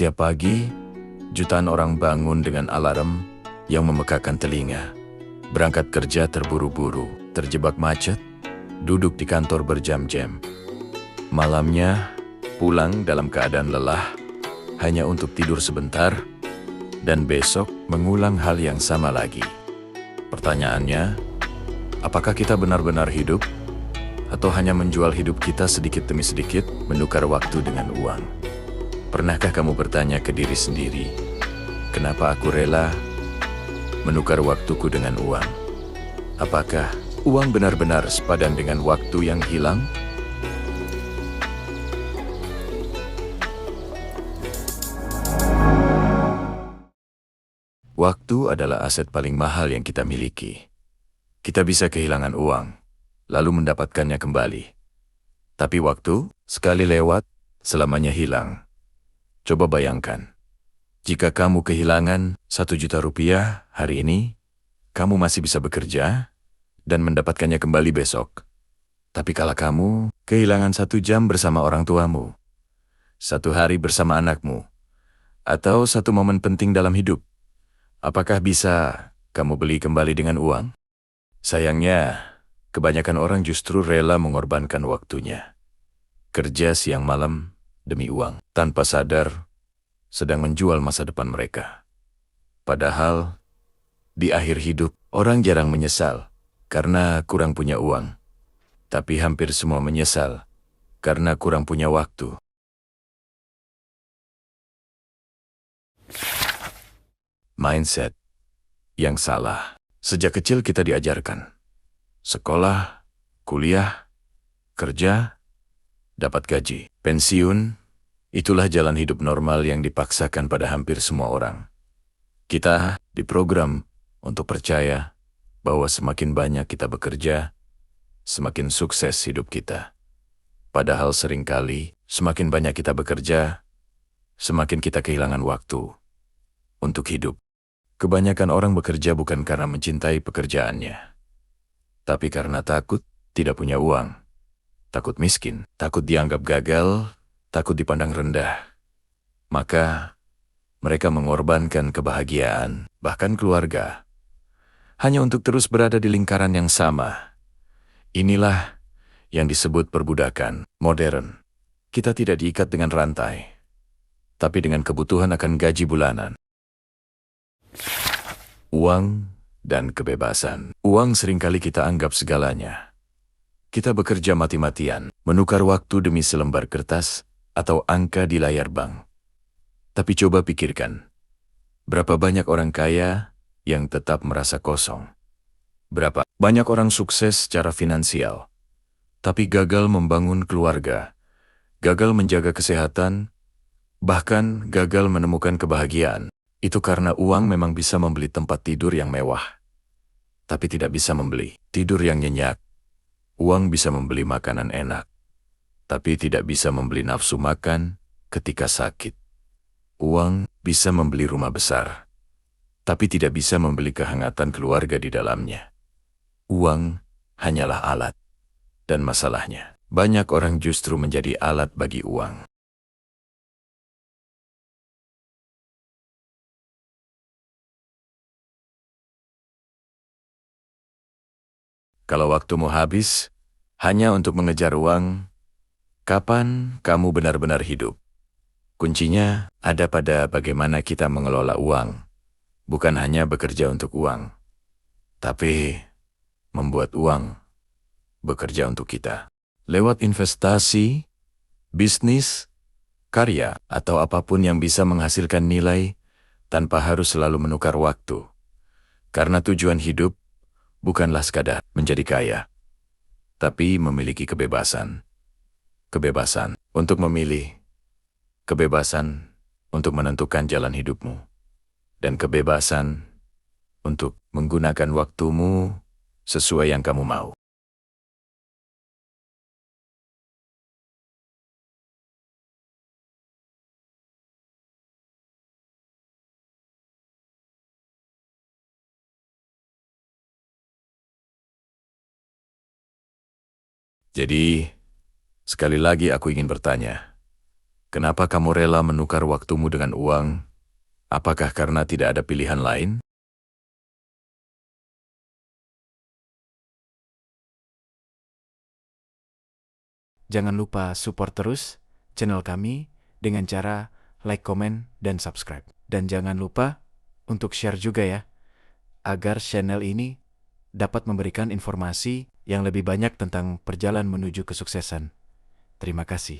Setiap pagi, jutaan orang bangun dengan alarm yang memekakan telinga. Berangkat kerja terburu-buru, terjebak macet, duduk di kantor berjam-jam. Malamnya, pulang dalam keadaan lelah, hanya untuk tidur sebentar, dan besok mengulang hal yang sama lagi. Pertanyaannya, apakah kita benar-benar hidup? Atau hanya menjual hidup kita sedikit demi sedikit, menukar waktu dengan uang? Pernahkah kamu bertanya ke diri sendiri, kenapa aku rela menukar waktuku dengan uang? Apakah uang benar-benar sepadan dengan waktu yang hilang? Waktu adalah aset paling mahal yang kita miliki. Kita bisa kehilangan uang, lalu mendapatkannya kembali. Tapi waktu, sekali lewat, selamanya hilang. Coba bayangkan, jika kamu kehilangan 1 juta rupiah hari ini, kamu masih bisa bekerja dan mendapatkannya kembali besok. Tapi kalau kamu kehilangan 1 jam bersama orang tuamu, 1 hari bersama anakmu, atau 1 momen penting dalam hidup, apakah bisa kamu beli kembali dengan uang? Sayangnya, kebanyakan orang justru rela mengorbankan waktunya. Kerja siang malam demi uang, tanpa sadar sedang menjual masa depan mereka. Padahal, di akhir hidup, orang jarang menyesal karena kurang punya uang. Tapi hampir semua menyesal karena kurang punya waktu. Mindset yang salah. Sejak kecil kita diajarkan. Sekolah, kuliah, kerja, dapat gaji, pensiun. Itulah jalan hidup normal yang dipaksakan pada hampir semua orang. Kita diprogram untuk percaya bahwa semakin banyak kita bekerja, semakin sukses hidup kita. Padahal seringkali semakin banyak kita bekerja, semakin kita kehilangan waktu untuk hidup. Kebanyakan orang bekerja bukan karena mencintai pekerjaannya, tapi karena takut tidak punya uang, takut miskin, takut dianggap gagal, takut dipandang rendah. Maka, mereka mengorbankan kebahagiaan, bahkan keluarga, hanya untuk terus berada di lingkaran yang sama. Inilah yang disebut perbudakan modern. Kita tidak diikat dengan rantai, tapi dengan kebutuhan akan gaji bulanan. Uang dan kebebasan. Uang seringkali kita anggap segalanya. Kita bekerja mati-matian, menukar waktu demi selembar kertas atau angka di layar bank. Tapi coba pikirkan, berapa banyak orang kaya yang tetap merasa kosong? Berapa banyak orang sukses secara finansial, tapi gagal membangun keluarga, gagal menjaga kesehatan, bahkan gagal menemukan kebahagiaan? Itu karena uang memang bisa membeli tempat tidur yang mewah, tapi tidak bisa membeli tidur yang nyenyak. Uang bisa membeli makanan enak, tapi tidak bisa membeli nafsu makan ketika sakit. Uang bisa membeli rumah besar, tapi tidak bisa membeli kehangatan keluarga di dalamnya. Uang hanyalah alat, dan masalahnya, banyak orang justru menjadi alat bagi uang. Kalau waktumu habis hanya untuk mengejar uang, kapan kamu benar-benar hidup? Kuncinya ada pada bagaimana kita mengelola uang, bukan hanya bekerja untuk uang, tapi membuat uang bekerja untuk kita. Lewat investasi, bisnis, karya, atau apapun yang bisa menghasilkan nilai tanpa harus selalu menukar waktu. Karena tujuan hidup bukanlah sekadar menjadi kaya, tapi memiliki kebebasan. Kebebasan untuk memilih, kebebasan untuk menentukan jalan hidupmu, dan kebebasan untuk menggunakan waktumu sesuai yang kamu mau. Jadi, sekali lagi aku ingin bertanya, Kenapa kamu rela menukar waktumu dengan uang? Apakah karena tidak ada pilihan lain? Jangan lupa support terus channel kami dengan cara like, komen, dan subscribe. Dan jangan lupa untuk share juga ya, agar channel ini dapat memberikan informasi yang lebih banyak tentang perjalanan menuju kesuksesan. Terima kasih.